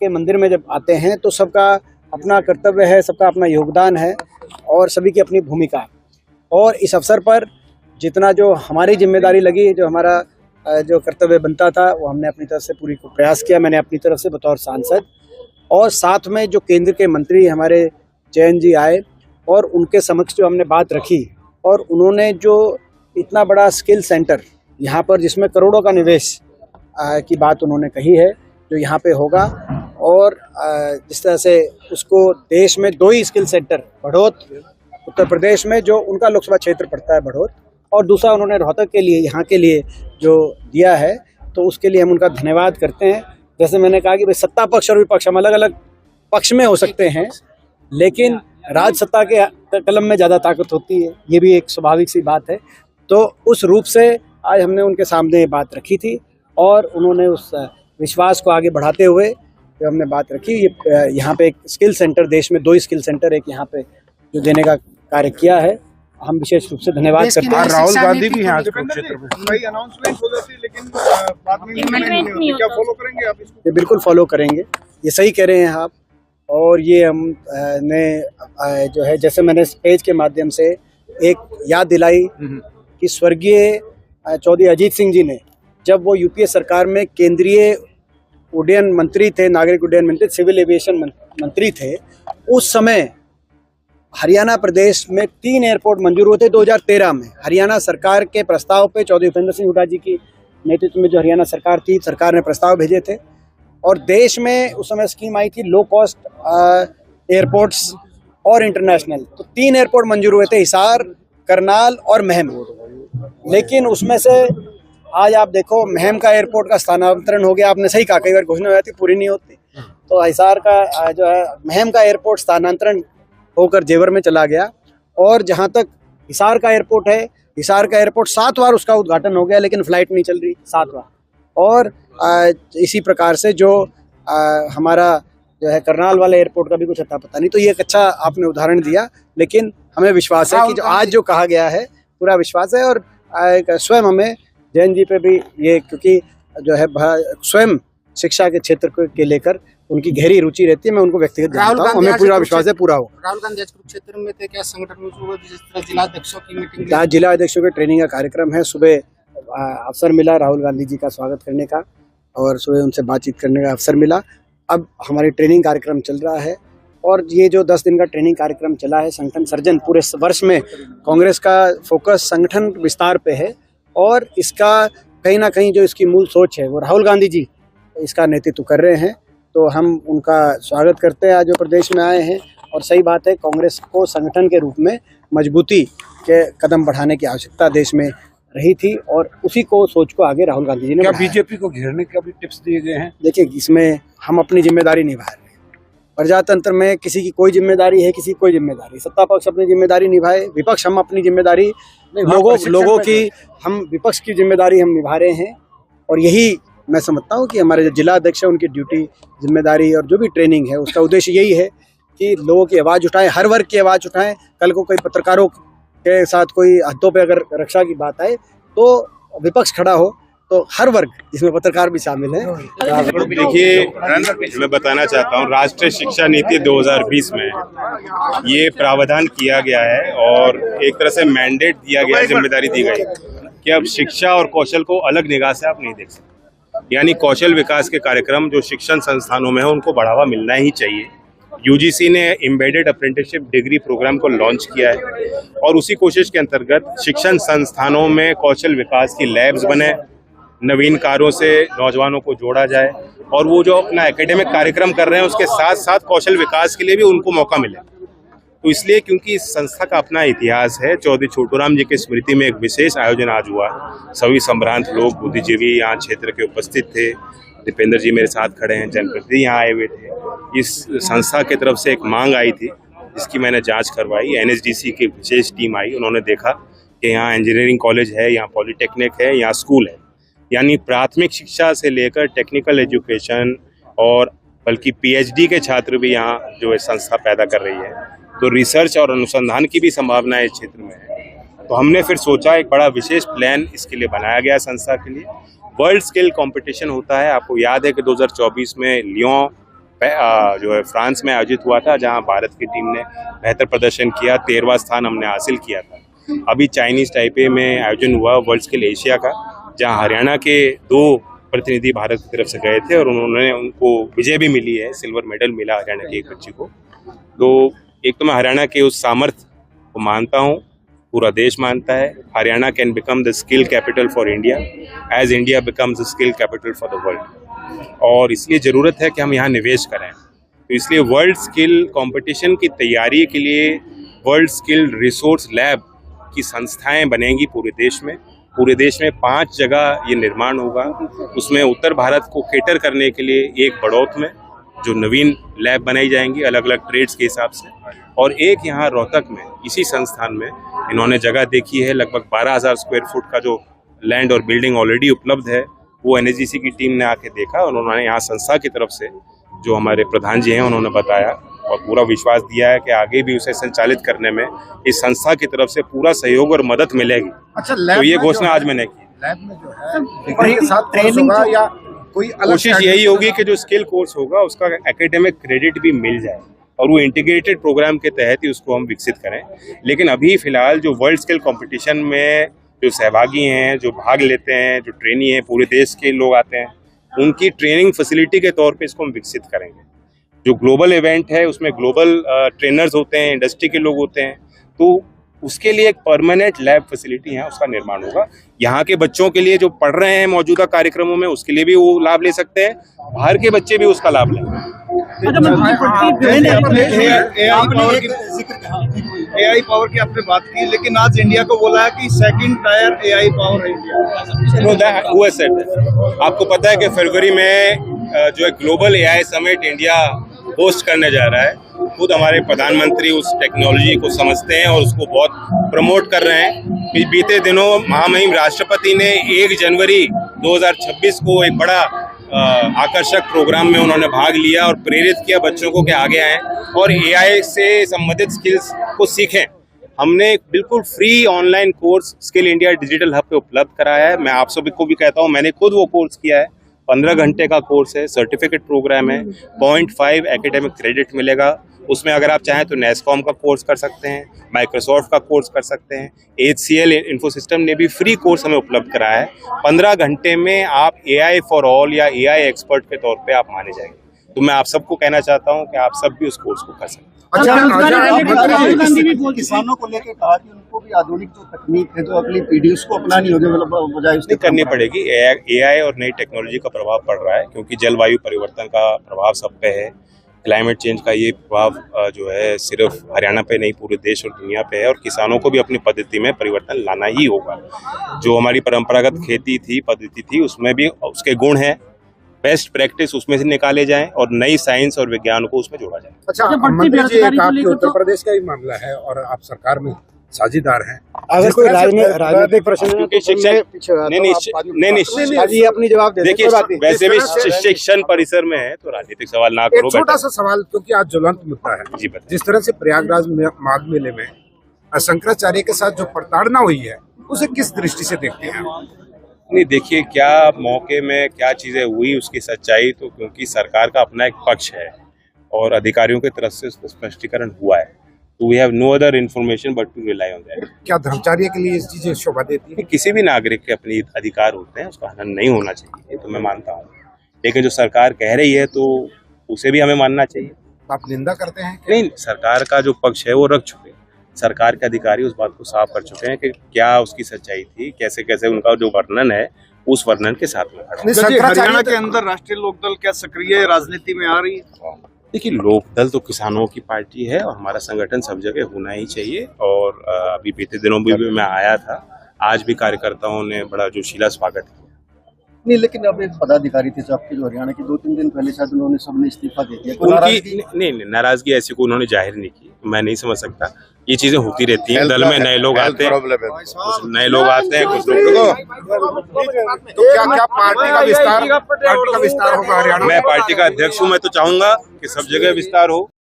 के मंदिर में जब आते हैं तो सबका अपना कर्तव्य है, सबका अपना योगदान है और सभी की अपनी भूमिका है। और इस अवसर पर जितना जो हमारी जिम्मेदारी लगी, जो हमारा जो कर्तव्य बनता था, वो हमने अपनी तरफ से पूरी को प्रयास किया। मैंने अपनी तरफ से बतौर सांसद, और साथ में जो केंद्र के मंत्री हमारे जयंत जी आए और उनके समक्ष जो हमने बात रखी, और उन्होंने जो इतना बड़ा स्किल सेंटर यहाँ पर जिसमें करोड़ों का निवेश की बात उन्होंने कही है जो यहाँ पे होगा, और जिस तरह से उसको देश में 2 ही स्किल सेंटर, बढ़ौत उत्तर प्रदेश में जो उनका लोकसभा क्षेत्र पड़ता है बढ़ौत, और दूसरा उन्होंने रोहतक के लिए, यहाँ के लिए जो दिया है, तो उसके लिए हम उनका धन्यवाद करते हैं। जैसे मैंने कहा कि भाई सत्ता पक्ष और विपक्ष हम अलग अलग पक्ष में हो सकते हैं, लेकिन राज सत्ता के कलम में ज़्यादा ताकत होती है, ये भी एक स्वाभाविक सी बात है। तो उस रूप से आज हमने उनके सामने बात रखी थी और उन्होंने उस विश्वास को आगे बढ़ाते हुए जो हमने बात रखी, ये यहाँ पे एक स्किल सेंटर, देश में 2 ही स्किल सेंटर एक यहाँ पे जो देने का कार्य किया है, हम विशेष रूप से धन्यवाद करते हैं। राहुल गांधी भी यहाँ क्षेत्र में कई अनाउंसमेंट हो जाती है, लेकिन बाद में नहीं, क्या फॉलो करेंगे आप इसको? ये बिल्कुल फॉलो करेंगे, ये सही कह रहे हैं आप। और ये हम ने जो है, जैसे मैंने पेज के माध्यम से एक याद दिलाई कि स्वर्गीय चौधरी अजीत सिंह जी ने, जब वो यूपीए सरकार में केंद्रीय उड्डयन मंत्री थे, नागरिक उड्डयन मंत्री, सिविल एविएशन मंत्री थे, उस समय हरियाणा प्रदेश में 3 एयरपोर्ट मंजूर हुए थे 2013 में। हरियाणा सरकार के प्रस्ताव पे, चौधरी उपेंद्र सिंह हुड्डा जी की नेतृत्व में जो हरियाणा सरकार थी, सरकार ने प्रस्ताव भेजे थे और देश में उस समय स्कीम आई थी लो कॉस्ट एयरपोर्ट्स और इंटरनेशनल। तो 3 एयरपोर्ट मंजूर हुए थे, हिसार, करनाल और महम। लेकिन उसमें से आज आप देखो, महम का एयरपोर्ट का स्थानांतरण हो गया। आपने सही कहा, कई बार घोषणा हो जाती पूरी नहीं होती। तो हिसार का जो है, महम का एयरपोर्ट स्थानांतरण होकर जेवर में चला गया। और जहां तक हिसार का एयरपोर्ट है, हिसार का एयरपोर्ट 7 बार उसका उद्घाटन हो गया, लेकिन फ्लाइट नहीं चल रही 7 बार। और इसी प्रकार से जो हमारा जो है करनाल वाले एयरपोर्ट का भी कुछ अता पता नहीं। तो ये एक अच्छा आपने उदाहरण दिया, लेकिन हमें विश्वास है कि जो आज जो कहा गया है, पूरा विश्वास है। और स्वयं हमें जैन जी पे भी ये, क्योंकि जो है स्वयं शिक्षा के क्षेत्र के लेकर उनकी गहरी रुचि रहती है, मैं उनको व्यक्तिगत जानता हूं, हमें पूरा विश्वास है पूरा हो। राहुल गांधी आज कुरुक्षेत्र में थे, क्या संगठन में जिस तरह जिला अध्यक्षों की मीटिंग? आज जिला अध्यक्षों के ट्रेनिंग का कार्यक्रम है। सुबह अवसर मिला राहुल गांधी जी का स्वागत करने का और सुबह उनसे बातचीत करने का अवसर मिला। अब हमारी ट्रेनिंग कार्यक्रम चल रहा है और ये जो 10 दिन का ट्रेनिंग कार्यक्रम चला है, संगठन सर्जन, पूरे वर्ष में कांग्रेस का फोकस संगठन विस्तार पे है और इसका कहीं ना कहीं जो इसकी मूल सोच है वो राहुल गांधी जी इसका नेतृत्व कर रहे हैं। तो हम उनका स्वागत करते हैं आज जो प्रदेश में आए हैं। और सही बात है, कांग्रेस को संगठन के रूप में मजबूती के कदम बढ़ाने की आवश्यकता देश में रही थी और उसी को सोच को आगे राहुल गांधी जी ने। क्या बीजेपी को घेरने के भी टिप्स दिए गए हैं? देखिए, इसमें हम अपनी जिम्मेदारी निभा रहे हैं। प्रजातंत्र में किसी की कोई जिम्मेदारी है, किसी की कोई जिम्मेदारी। सत्ता पक्ष अपनी जिम्मेदारी निभाए, विपक्ष हम अपनी जिम्मेदारी, लोगों की, हम विपक्ष की जिम्मेदारी हम निभा रहे हैं। और यही मैं समझता हूँ कि हमारे जो जिला अध्यक्ष है उनकी ड्यूटी, जिम्मेदारी और जो भी ट्रेनिंग है उसका उद्देश्य यही है कि लोगों की आवाज़ उठाएं, हर वर्ग की आवाज़ उठाएं। कल को कोई पत्रकारों के साथ कोई हदों पे अगर रक्षा की बात आए तो विपक्ष खड़ा हो, तो हर वर्ग, जिसमें पत्रकार भी शामिल है। देखिए, मैं बताना चाहता हूँ, राष्ट्रीय शिक्षा नीति 2020 में ये प्रावधान किया गया है और एक तरह से मैंडेट दिया गया है, जिम्मेदारी दी गई कि अब शिक्षा और कौशल को अलग निगाह से आप नहीं देख सकते। यानी कौशल विकास के कार्यक्रम जो शिक्षण संस्थानों में है उनको बढ़ावा मिलना ही चाहिए। यूजीसी ने एम्बेडेड अप्रेंटिसशिप डिग्री प्रोग्राम को लॉन्च किया है और उसी कोशिश के अंतर्गत शिक्षण संस्थानों में कौशल विकास की लैब्स बने, नवीनकारों से नौजवानों को जोड़ा जाए और वो जो अपना एकेडमिक कार्यक्रम कर रहे हैं उसके साथ साथ कौशल विकास के लिए भी उनको मौका मिले। तो इसलिए, क्योंकि इस संस्था का अपना इतिहास है, चौधरी छोटूराम जी की स्मृति में एक विशेष आयोजन आज हुआ। सभी संभ्रांत लोग, बुद्धिजीवी यहाँ क्षेत्र के उपस्थित थे। दीपेंद्र जी मेरे साथ खड़े हैं, जनप्रतिनिधि यहाँ आए हुए थे। इस संस्था की तरफ से एक मांग आई थी जिसकी मैंने जांच करवाई। एनएसडीसी की विशेष टीम आई, उन्होंने देखा कि यहाँ इंजीनियरिंग कॉलेज है, यहाँ पॉलिटेक्निक है, यहाँ स्कूल है। यानी प्राथमिक शिक्षा से लेकर टेक्निकल एजुकेशन और बल्कि पीएचडी के छात्र भी यहाँ जो है संस्था पैदा कर रही है। तो रिसर्च और अनुसंधान की भी संभावना इस क्षेत्र में है। तो हमने फिर सोचा एक बड़ा विशेष प्लान इसके लिए बनाया गया संस्था के लिए। वर्ल्ड स्किल कंपटीशन होता है, आपको याद है कि 2024 में लियोन जो है फ्रांस में आयोजित हुआ था, जहां भारत की टीम ने बेहतर प्रदर्शन किया, 13वां स्थान हमने हासिल किया था। अभी चाइनीज ताइपे में आयोजन हुआ वर्ल्ड स्किल एशिया का, जहां हरियाणा के 2 प्रतिनिधि भारत की तरफ से गए थे और उनको विजय भी मिली है, सिल्वर मेडल मिला हरियाणा की एक बच्ची को। तो एक तो मैं हरियाणा के उस सामर्थ्य को मानता हूँ, पूरा देश मानता है। Haryana can become the skill capital for India as India becomes the skill capital for the world, और इसलिए ज़रूरत है कि हम यहाँ निवेश करें। तो इसलिए वर्ल्ड स्किल कंपटीशन की तैयारी के लिए वर्ल्ड स्किल रिसोर्स लैब की संस्थाएं बनेंगी पूरे देश में। पूरे देश में 5 जगह ये निर्माण होगा। उसमें उत्तर भारत को कैटर करने के लिए एक बड़ौत में जो नवीन लैब बनाई जाएंगी अलग अलग ट्रेड्स के हिसाब से, और एक यहाँ रोहतक में इसी संस्थान में इन्होंने जगह देखी है। लगभग 12,000 स्क्वायर फुट का जो लैंड और बिल्डिंग ऑलरेडी उपलब्ध है, वो NSGC की टीम ने आके देखा और उन्होंने यहाँ संस्था की तरफ से जो हमारे प्रधान जी हैं उन्होंने बताया और पूरा विश्वास दिया है कि आगे भी उसे संचालित करने में इस संस्था की तरफ से पूरा सहयोग और मदद मिलेगी। अच्छा, तो ये घोषणा आज मैंने की। लैब में जो है डिग्री के साथ ट्रेनिंग या कोई अलग कोशिश यही होगी कि जो स्किल कोर्स होगा उसका एकेडमिक क्रेडिट भी मिल जाए और वो इंटीग्रेटेड प्रोग्राम के तहत ही उसको हम विकसित करें। लेकिन अभी फिलहाल जो वर्ल्ड स्किल कंपटीशन में जो सहभागी हैं, जो भाग लेते हैं, जो ट्रेनी हैं, पूरे देश के लोग आते हैं, उनकी ट्रेनिंग फैसिलिटी के तौर पे इसको हम विकसित करेंगे। जो ग्लोबल इवेंट है उसमें ग्लोबल ट्रेनर्स होते हैं, इंडस्ट्री के लोग होते हैं, तो उसके लिए एक परमानेंट लैब फैसिलिटी है उसका निर्माण होगा। यहाँ के बच्चों के लिए जो पढ़ रहे हैं मौजूदा कार्यक्रमों में उसके लिए भी वो लाभ ले सकते हैं, बाहर के बच्चे भी उसका लाभ लें। AI पावर की आपने बात की, लेकिन आज इंडिया को बोला है कि सेकंड टायर AI पावर है इंडिया। आपको पता है कि फरवरी में जो है global AI summit India host करने जा रहा है। खुद हमारे प्रधानमंत्री उस टेक्नोलॉजी को समझते हैं और उसको बहुत प्रमोट कर रहे हैं। बीते दिनों महामहिम राष्ट्रपति ने 1 जनवरी 2026 को एक बड़ा आकर्षक प्रोग्राम में उन्होंने भाग लिया और प्रेरित किया बच्चों को कि आगे आएं और AI से संबंधित स्किल्स को सीखें। हमने बिल्कुल free online course skill India digital hub पे उपलब्ध कराया है। मैं आप सभी को भी कहता हूँ, मैंने खुद वो कोर्स किया है। 15 घंटे का कोर्स है, सर्टिफिकेट प्रोग्राम है, 0.5 एकेडमिक क्रेडिट मिलेगा। उसमें अगर आप चाहें तो NASSCOM का कोर्स कर सकते हैं, माइक्रोसॉफ्ट का कोर्स कर सकते हैं। HCL इन्फोसिस्टम ने भी फ्री कोर्स हमें उपलब्ध कराया है। 15 घंटे में आप AI फॉर ऑल या AI एक्सपर्ट के तौर पे आप माने जाएंगे। तो मैं आप सबको कहना चाहता हूँ कि आप सब भी उस कोर्स को कर सकते हैं। किसानों को लेकर कहा कि उनको भी आधुनिक जो तकनीक है जो अगली पीढ़ी उसको अपनानी होगी, मतलब बजाय उसके करनी पड़ेगी। AI और नई टेक्नोलॉजी का प्रभाव पड़ रहा है क्योंकि जलवायु परिवर्तन का प्रभाव सब पे है। क्लाइमेट चेंज का ये प्रभाव जो है सिर्फ हरियाणा पे नहीं पूरे देश और दुनिया पे है और किसानों को भी अपनी पद्धति में परिवर्तन लाना ही होगा। जो हमारी परंपरागत खेती थी, पद्धति थी, उसमें भी उसके गुण हैं। बेस्ट प्रैक्टिस उसमें से निकाले जाएं और नई साइंस और विज्ञान को उसमें जोड़ा जाए। अच्छा, मंत्री जी, एक आपके उत्तर प्रदेश का ही मामला है और आप सरकार में साझीदार हैं। अगर कोई राजनीतिक प्रश्न है तो शिक्षण नहीं अपनी जवाब दे। देखिए, वैसे भी शिक्षण परिसर में है तो राजनीतिक सवाल ना करो। एक छोटा सा सवाल, क्योंकि आज ज्वलंत मुद्दा है जी, बताइए। जिस तरह से प्रयागराज माघ मेले में शंकराचार्य के साथ जो प्रताड़ना हुई है उसे किस दृष्टि से देखते हैं? नहीं, देखिए, क्या मौके में क्या चीजें हुई उसकी सच्चाई तो क्योंकि सरकार का अपना एक पक्ष है और अधिकारियों की तरफ से उसका स्पष्टीकरण हुआ है, तो we have no other information but to rely on that. क्या धर्मचार्य के लिए इस चीजें शोभा देती है? किसी भी नागरिक के अपने अधिकार होते हैं, उसका हनन नहीं होना चाहिए, तो मैं मानता हूँ। लेकिन जो सरकार कह रही है तो उसे भी हमें मानना चाहिए। आप निंदा करते हैं? नहीं, सरकार का जो पक्ष है वो रख चुके हैं। सरकार के अधिकारी उस बात को साफ कर चुके हैं कि क्या उसकी सच्चाई थी, कैसे कैसे उनका जो वर्णन है उस वर्णन के साथ में। हरियाणा के अंदर राष्ट्रीय लोकदल क्या सक्रिय राजनीति में आ रही है? देखिए, लोकदल तो किसानों की पार्टी है और हमारा संगठन सब जगह होना ही चाहिए। और अभी बीते दिनों भी मैं आया था, आज भी कार्यकर्ताओं ने बड़ा जोशीला स्वागत किया। नहीं, लेकिन अब एक पदाधिकारी थे आपके जो हरियाणा के 2-3 दिन पहले शायद उन्होंने सबने इस्तीफा दे दिया। उनकी नहीं, नाराजगी ऐसी को उन्होंने जाहिर नहीं की। मैं नहीं समझ सकता, ये चीजें होती रहती हैं। दल में नए लोग आते हैं, कुछ नए लोग आते हैं, कुछ लोग। तो क्या पार्टी का विस्तार होगा हरियाणा? मैं पार्टी का अध्यक्ष हूँ, मैं तो चाहूंगा कि सब जगह विस्तार हो।